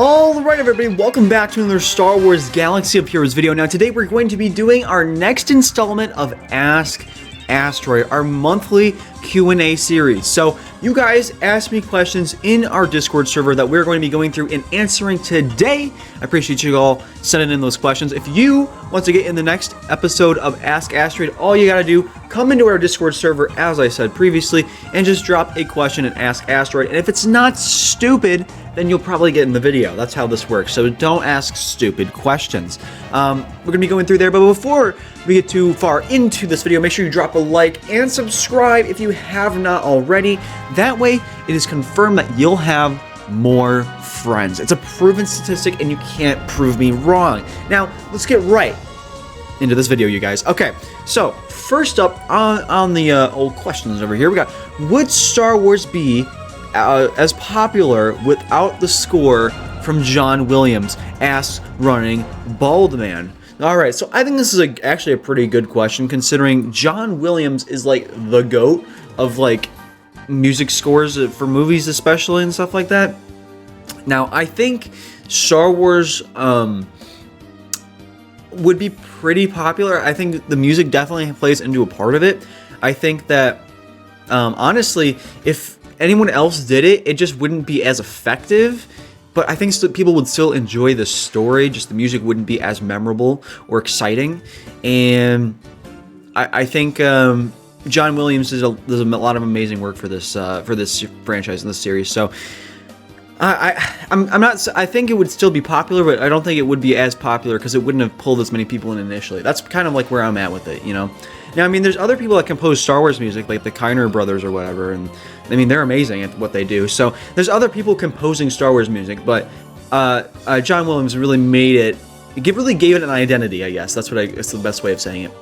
Alright everybody, welcome back to another Star Wars Galaxy of Heroes video. Now today we're going to be doing our next installment of Ask Asteroid, our monthly Q&A series. So you guys asked me questions in our Discord server that we're going to be going through and answering today. I appreciate you all sending in those questions. If you want to get in the next episode of Ask Asteroid, all you gotta do, come into our Discord server, as I said previously, and just drop a question and Ask Asteroid. And if it's not stupid, then you'll probably get in the video. That's how this works. So don't ask stupid questions. We're gonna be going through there, but before we get too far into this video, make sure you drop a like and subscribe if you have not already. That way, it is confirmed that you'll have more friends. It's a proven statistic and you can't prove me wrong. Now, let's get right into this video, you guys. Okay, so first up on the old questions over here, we got, would Star Wars be as popular without the score from John Williams? Asks Running Bald Man. Alright, so I think this is actually a pretty good question, considering John Williams is like the GOAT of like music scores for movies especially and stuff like that. Now, I think Star Wars would be pretty popular. I think the music definitely plays into a part of it. I think that honestly, if anyone else did it, it just wouldn't be as effective. But I think people would still enjoy the story, just the music wouldn't be as memorable or exciting. And I think John Williams does a lot of amazing work for this franchise and this series. So I'm not. I think it would still be popular, but I don't think it would be as popular because it wouldn't have pulled as many people in initially. That's kind of like where I'm at with it, you know. Now, I mean, there's other people that compose Star Wars music, like the Kiner brothers or whatever, and I mean, they're amazing at what they do. So there's other people composing Star Wars music, but John Williams really made it, really gave it an identity, I guess. That's the best way of saying it.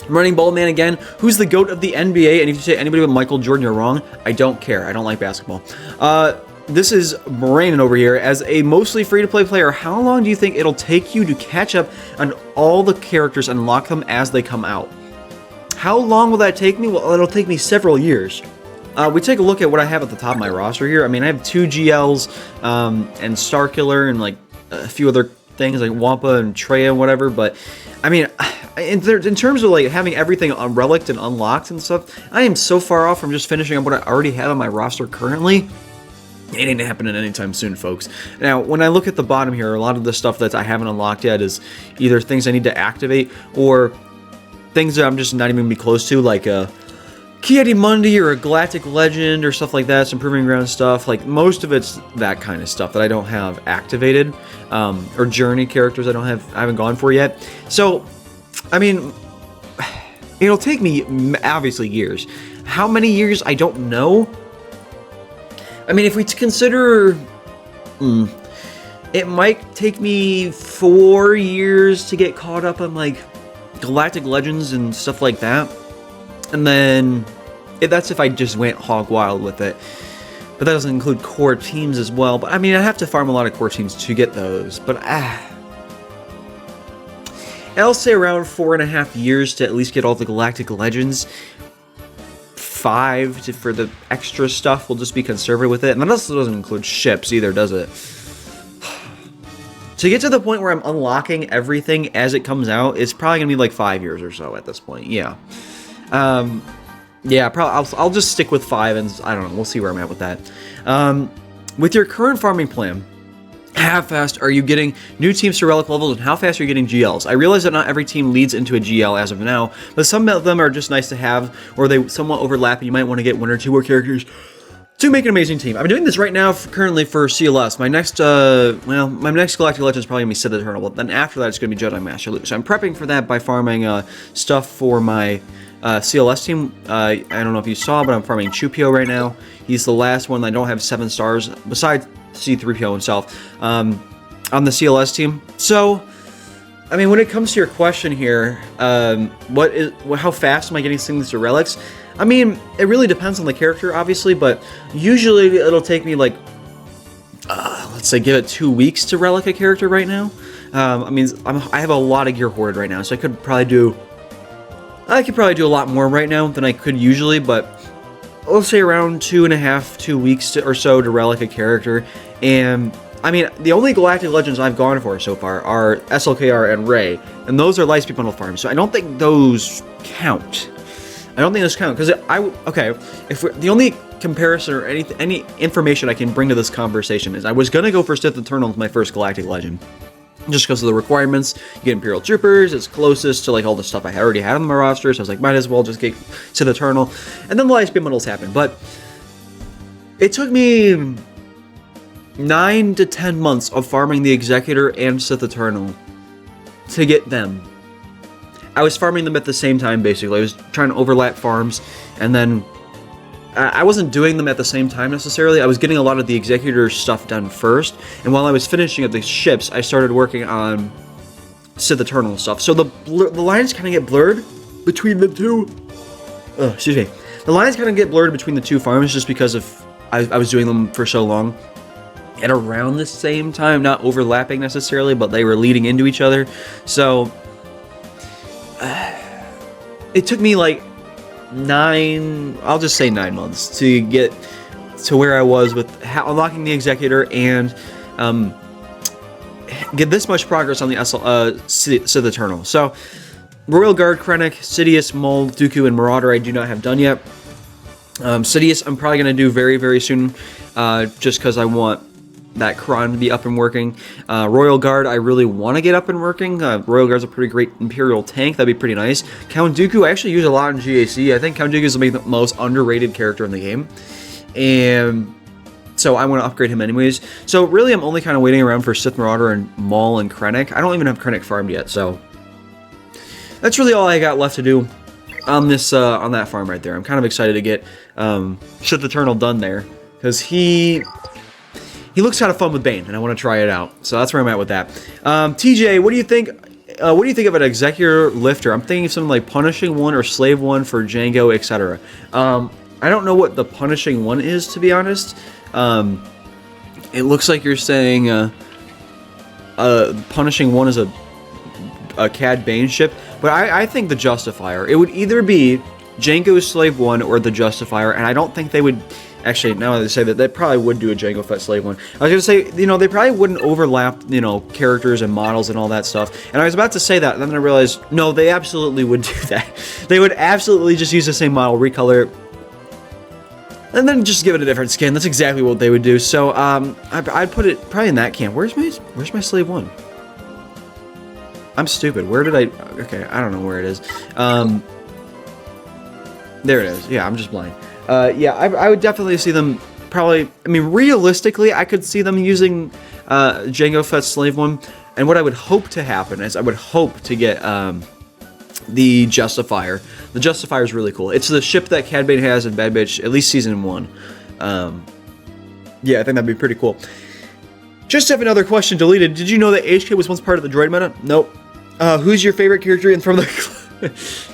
Running Bald Man again, who's the GOAT of the NBA? And if you say anybody but Michael Jordan, you're wrong. I don't care. I don't like basketball. This is Brandon over here. As a mostly free-to-play player, how long do you think it'll take you to catch up on all the characters and unlock them as they come out? How long will that take me? Well, it'll take me several years. We take a look at what I have at the top of my roster here. I mean, I have 2 GLs and Starkiller and like a few other things like Wampa and Treya and whatever. But I mean, in terms of like having everything relicked and unlocked and stuff, I am so far off from just finishing up what I already have on my roster currently. It ain't happening anytime soon, folks. Now, when I look at the bottom here, a lot of the stuff that I haven't unlocked yet is either things I need to activate or things that I'm just not even gonna be close to, like a Ki-Adi-Mundi or a Galactic Legend or stuff like that, some Proving Ground stuff. Like, most of it's that kind of stuff that I don't have activated, or Journey characters I haven't gone for yet. So, I mean, it'll take me, obviously, years. How many years, I don't know. I mean, if we consider, it might take me 4 years to get caught up on, like, Galactic Legends and stuff like that. And then, that's if I just went hog wild with it. But that doesn't include core teams as well. But, I mean, I have to farm a lot of core teams to get those. But, I'll say around 4.5 years to at least get all the Galactic Legends. 5 for the extra stuff. We'll just be conservative with it. And that also doesn't include ships either, does it? To get to the point where I'm unlocking everything as it comes out, it's probably gonna be like 5 years or so at this point. Yeah, yeah. Probably I'll just stick with 5, and I don't know. We'll see where I'm at with that. With your current farming plan, how fast are you getting new teams to relic levels, and how fast are you getting GLs? I realize that not every team leads into a GL as of now, but some of them are just nice to have, or they somewhat overlap, and you might want to get 1 or 2 more characters to make an amazing team. I'm doing this right now currently for CLS. My next, my next Galactic Legend is probably going to be Sith Eternal, but then after that it's going to be Jedi Master Luke. So I'm prepping for that by farming stuff for my CLS team. I don't know if you saw, but I'm farming Chupio right now. He's the last one that I don't have 7 stars, besides C-3PO himself, on the CLS team. So, I mean, when it comes to your question here, how fast am I getting things to relics? I mean, it really depends on the character, obviously, but usually it'll take me like, let's say, give it 2 weeks to relic a character right now. I mean, I have a lot of gear hoarded right now, so I could probably do a lot more right now than I could usually, but I'll say around 2 weeks or so to relic a character. And I mean, the only Galactic Legends I've gone for so far are SLKR and Ray, and those are Lightspeed Bundle farms, so I don't think those count. I don't think those count, because okay, if the only comparison or any information I can bring to this conversation is I was going to go for Sith Eternal as my first Galactic Legend. Just because of the requirements, you get Imperial Troopers, it's closest to like all the stuff I already had on my roster, so I was like, might as well just get Sith Eternal, and then the Lightspeed Bundles happened, but it took me 9 to 10 months of farming the Executor and Sith Eternal to get them. I was farming them at the same time, basically. I was trying to overlap farms, and then I wasn't doing them at the same time necessarily. I was getting a lot of the Executor stuff done first, and while I was finishing up the ships, I started working on Sith Eternal stuff. So the lines kind of get blurred between the two. Excuse me. The lines kind of get blurred between the two farms just because of I was doing them for so long. At around the same time, not overlapping necessarily, but they were leading into each other. So it took me like I'll just say 9 months to get to where I was with unlocking the Executor and get this much progress on the Sith Eternal. So Royal Guard, Krennic, Sidious, Maul, Dooku, and Marauder I do not have done yet. Sidious I'm probably going to do very, very soon, just because I want that Kron to be up and working. Royal Guard, I really want to get up and working. Royal Guard's a pretty great Imperial tank. That'd be pretty nice. Count Dooku, I actually use a lot in GAC. I think Count Dooku is the most underrated character in the game. And so I want to upgrade him anyways. So really, I'm only kind of waiting around for Sith Marauder and Maul and Krennic. I don't even have Krennic farmed yet, so that's really all I got left to do on this on that farm right there. I'm kind of excited to get Sith Eternal done there, because he looks kind of fun with Bane, and I want to try it out. So that's where I'm at with that. TJ, what do you think? What do you think of an Executor Lifter? I'm thinking of something like Punishing One or Slave One for Django, etc. I don't know what the Punishing One is, to be honest. It looks like you're saying Punishing One is a Cad Bane ship, but I think the Justifier. It would either be Django's Slave One or the Justifier, and I don't think they would. Actually, now that they say that, they probably would do a Jango Fett Slave One. I was going to say, they probably wouldn't overlap, characters and models and all that stuff. And I was about to say that, and then I realized, no, they absolutely would do that. They would absolutely just use the same model, recolor it, and then just give it a different skin. That's exactly what they would do. So, I'd put it probably in that camp. Where's my Slave One? I'm stupid. Where did I... Okay, I don't know where it is. There it is. Yeah, I'm just blind. Yeah, I would definitely see them probably... I mean, realistically, I could see them using Jango Fett's Slave One. And what I would hope to happen is I would hope to get the Justifier. The Justifier is really cool. It's the ship that Cad Bane has in Bad Batch, at least Season 1. Yeah, I think that'd be pretty cool. Just have another question deleted. Did you know that HK was once part of the droid meta? Nope. Who's your favorite character in from the...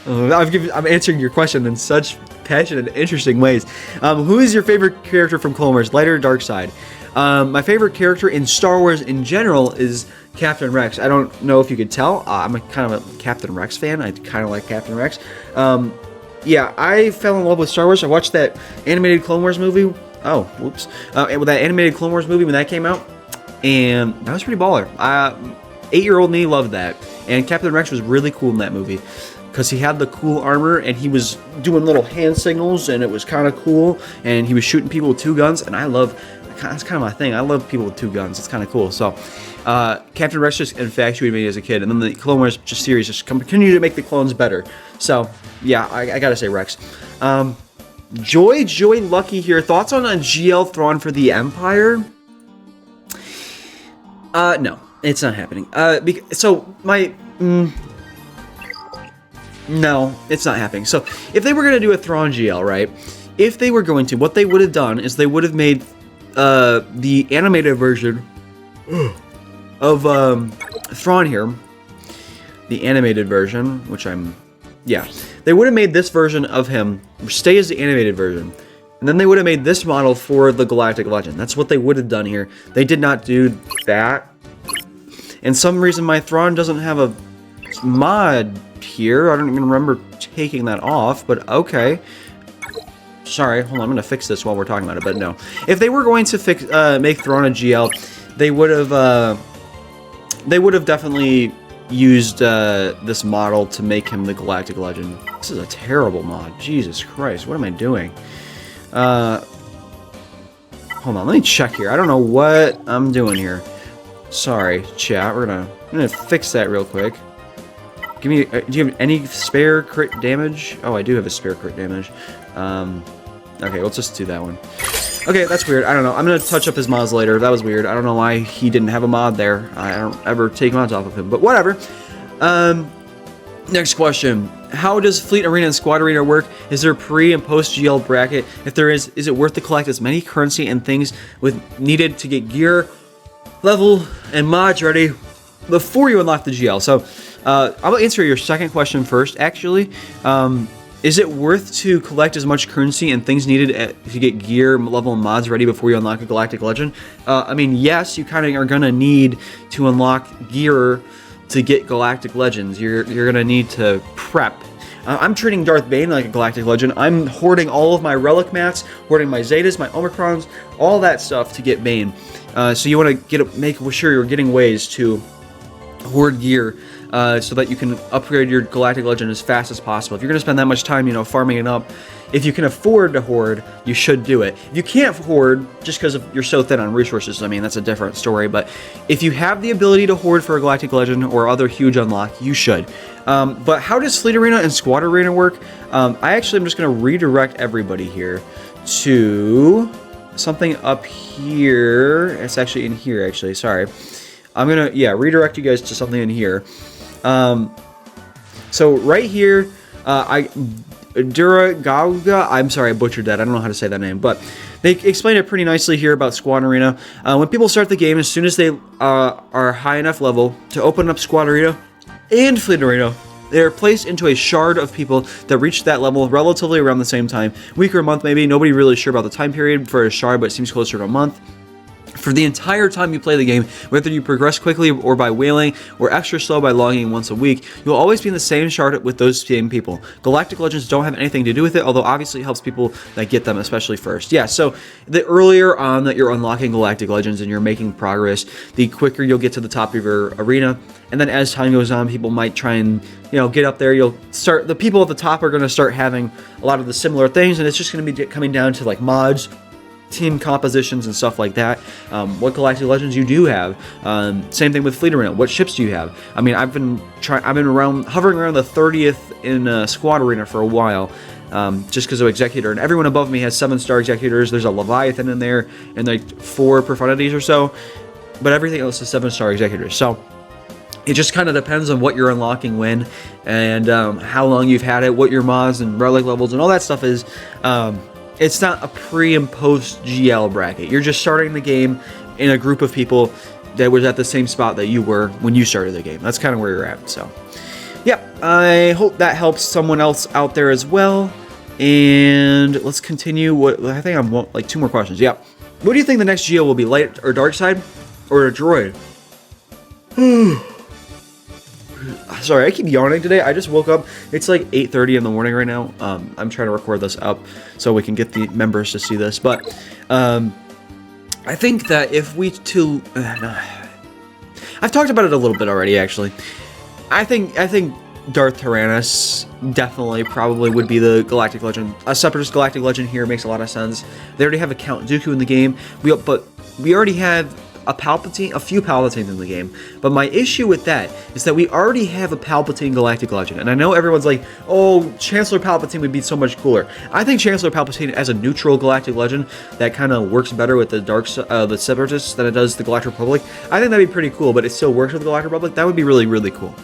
I'm answering your question in such passionate and interesting ways. Who is your favorite character from Clone Wars, light or dark side? My favorite character in Star Wars in general is Captain Rex. I don't know if you could tell. I'm kind of a Captain Rex fan. I kind of like Captain Rex. Yeah, I fell in love with Star Wars. I watched that animated Clone Wars movie. Oh, whoops. And with that animated Clone Wars movie when that came out, and that was pretty baller. 8-year-old me loved that. And Captain Rex was really cool in that movie, because he had the cool armor, and he was doing little hand signals, and it was kind of cool, and he was shooting people with 2 guns, and that's kind of my thing. I love people with 2 guns. It's kind of cool. So, Captain Rex just infatuated me as a kid, and then the Clone Wars series just continue to make the clones better. So, yeah, I gotta say Rex. Joy Lucky here. Thoughts on a GL Thrawn for the Empire? No, it's not happening. No, it's not happening. So, if they were going to do a Thrawn GL, right? If they were going to, what they would have done is they would have made the animated version of Thrawn here. The animated version, which yeah. They would have made this version of him stay as the animated version. And then they would have made this model for the Galactic Legend. That's what they would have done here. They did not do that. And some reason my Thrawn doesn't have a mod here. I don't even remember taking that off, but okay. Sorry, hold on, I'm going to fix this while we're talking about it, but no. If they were going to make Thrawn a GL, they would have definitely used this model to make him the Galactic Legend. This is a terrible mod. Jesus Christ, what am I doing? Hold on, let me check here. I don't know what I'm doing here. Sorry, chat. I'm gonna fix that real quick. Give me. Do you have any spare crit damage? Oh, I do have a spare crit damage. Okay, let's just do that one. Okay, that's weird. I don't know. I'm gonna touch up his mods later. That was weird. I don't know why he didn't have a mod there. I don't ever take mods off of him, but whatever. Next question. How does Fleet Arena and Squad Arena work? Is there a pre and post GL bracket? If there is it worth to collect as many currency and things needed to get gear, level, and mods ready before you unlock the GL? So, I'll answer your second question first, actually. Is it worth to collect as much currency and things needed to get gear, level, and mods ready before you unlock a Galactic Legend? I mean, yes, you kind of are going to need to unlock gear to get Galactic Legends. You're going to need to prep. I'm treating Darth Bane like a Galactic Legend. I'm hoarding all of my relic mats, hoarding my Zetas, my Omicrons, all that stuff to get Bane. So you want to make sure you're getting ways to hoard gear so that you can upgrade your Galactic Legend as fast as possible. If you're going to spend that much time, farming it up, if you can afford to hoard, you should do it. If you can't hoard just because you're so thin on resources, I mean, that's a different story. But if you have the ability to hoard for a Galactic Legend or other huge unlock, you should. But how does Fleet Arena and Squad Arena work? I'm just going to redirect everybody here to something up here. It's actually in here, actually. Sorry. I'm going to, redirect you guys to something in here. So right here, GACs, I'm sorry, I butchered that. I don't know how to say that name, but they explain it pretty nicely here about Squad Arena. When people start the game, as soon as they are high enough level to open up Squad Arena and Fleet Arena, they are placed into a shard of people that reach that level relatively around the same time. Week or a month, maybe. Nobody really sure about the time period for a shard, but it seems closer to a month. For the entire time you play the game, whether you progress quickly or by whaling, or extra slow by logging once a week, you'll always be in the same shard with those same people. Galactic Legends don't have anything to do with it, although obviously it helps people that get them, especially first. Yeah, so the earlier on that you're unlocking Galactic Legends and you're making progress, the quicker you'll get to the top of your arena. And then as time goes on, people might try and, get up there. The people at the top are going to start having a lot of the similar things, and it's just going to be coming down to like mods, team compositions, and stuff like that. What Galactic Legends you do have. Same thing with Fleet Arena. What ships do you have? I mean, I've been hovering around the 30th in Squad Arena for a while, just because of Executor, and everyone above me has 7-star Executors. There's a Leviathan in there, and like 4 Profundities or so, but everything else is 7-star Executors. So it just kind of depends on what you're unlocking when, and how long you've had it, what your mods and relic levels and all that stuff is. It's not a pre and post GL bracket. You're just starting the game in a group of people that was at the same spot that you were when you started the game. That's kind of where you're at. So, yeah, I hope that helps someone else out there as well. And let's continue. I think I'm like 2 more questions. Yeah. What do you think the next GL will be? Light or dark side, or a droid? Sorry, I keep yawning today. I just woke up. It's like 8:30 in the morning right now. I'm trying to record this up so we can get the members to see this. But I think that if we I've talked about it a little bit already, actually. I think Darth Tyrannus definitely probably would be the Galactic Legend. A Separatist Galactic Legend here makes a lot of sense. They already have a Count Dooku in the game, but we already have a few Palpatines in the game. But my issue with that is that we already have a Palpatine Galactic Legend. And I know everyone's like, oh, Chancellor Palpatine would be so much cooler. I think Chancellor Palpatine as a neutral Galactic Legend that kind of works better with the Separatists than it does the Galactic Republic. I think that'd be pretty cool, but it still works with the Galactic Republic. That would be really, really cool.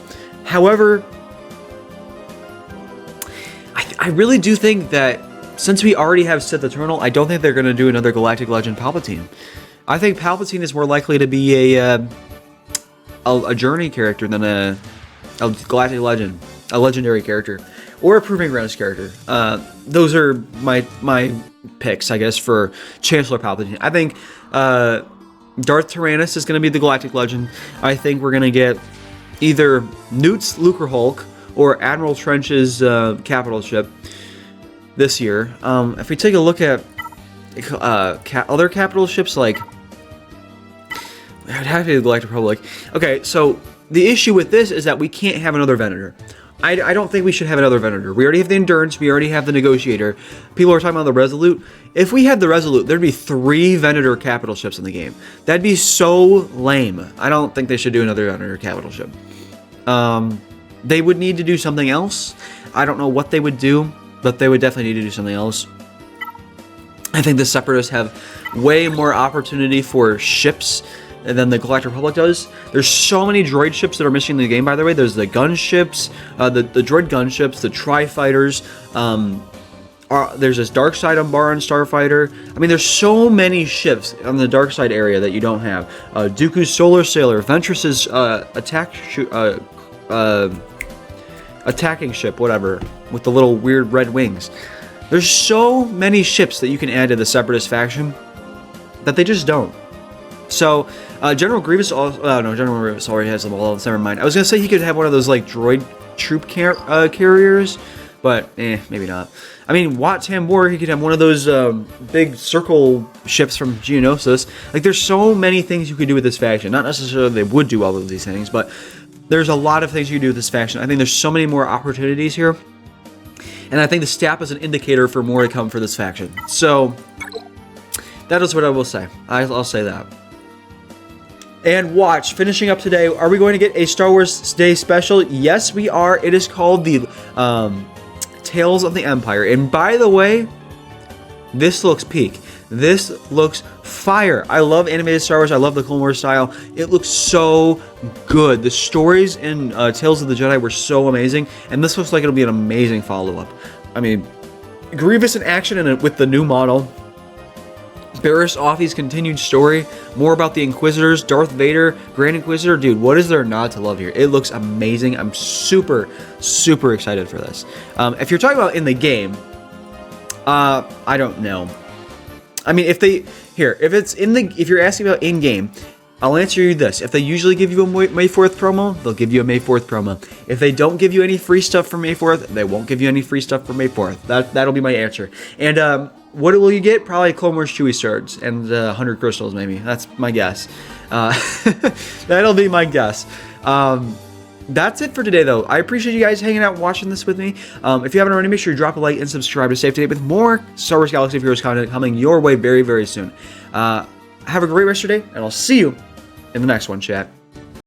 However, I really do think that since we already have Sith Eternal, I don't think they're going to do another Galactic Legend Palpatine. I think Palpatine is more likely to be a journey character than a Galactic Legend, a legendary character, or a Proving Grounds character. Those are my picks, I guess, for Chancellor Palpatine. I think Darth Tyrannus is going to be the Galactic Legend. I think we're going to get either Newt's Lucre Hulk or Admiral Trench's capital ship this year. If we take a look at other capital ships, like I'd have to be the Galactic Republic. Okay, so the issue with this is that we can't have another Venator. I don't think we should have another Venator. We already have the Endurance. We already have the Negotiator. People are talking about the Resolute. If we had the Resolute, there'd be 3 Venator capital ships in the game. That'd be so lame. I don't think they should do another Venator capital ship. They would need to do something else. I don't know what they would do, but they would definitely need to do something else. I think the Separatists have way more opportunity for ships than the Galactic Republic does. There's so many droid ships that are missing in the game, by the way. There's the gunships, the droid gunships, the Tri-Fighters, there's this Dark Side Umbaran Starfighter. I mean, there's so many ships on the Dark Side area that you don't have. Dooku's Solar Sailor, Ventress's attacking ship, whatever, with the little weird red wings. There's so many ships that you can add to the Separatist faction that they just don't. So, General Grievous also, no, General Grievous already has them all, never mind. I was going to say he could have one of those, like, droid troop carriers, but, maybe not. I mean, Wat Tambor, he could have one of those, big circle ships from Geonosis. Like, there's so many things you could do with this faction. Not necessarily they would do all of these things, but there's a lot of things you can do with this faction. I think there's so many more opportunities here, and I think the staff is an indicator for more to come for this faction. So, that is what I will say. I'll say that. And watch, finishing up today, are we going to get a Star Wars Day special? Yes, we are. It is called the Tales of the Empire. And by the way, this looks peak. This looks fire. I love animated Star Wars. I love the Clone Wars style. It looks so good. The stories in Tales of the Jedi were so amazing. And this looks like it'll be an amazing follow-up. I mean, Grievous in action and with the new model. Barriss Offee's continued story, more about the Inquisitors, Darth Vader, Grand Inquisitor. Dude, what is there not to love here? It looks amazing. I'm super, super excited for this. If you're talking about in the game, I don't know. I mean, if you're asking about in-game, I'll answer you this. If they usually give you a May 4th promo, they'll give you a May 4th promo. If they don't give you any free stuff for May 4th, they won't give you any free stuff for May 4th. That'll be my answer. And, what will you get? Probably Clone Wars Chewie shards and 100 crystals, maybe. That's my guess. That'll be my guess. That's it for today, though. I appreciate you guys hanging out and watching this with me. If you haven't already, make sure you drop a like and subscribe to stay up to date with more Star Wars Galaxy of Heroes content coming your way very, very soon. Have a great rest of your day, and I'll see you in the next one, chat.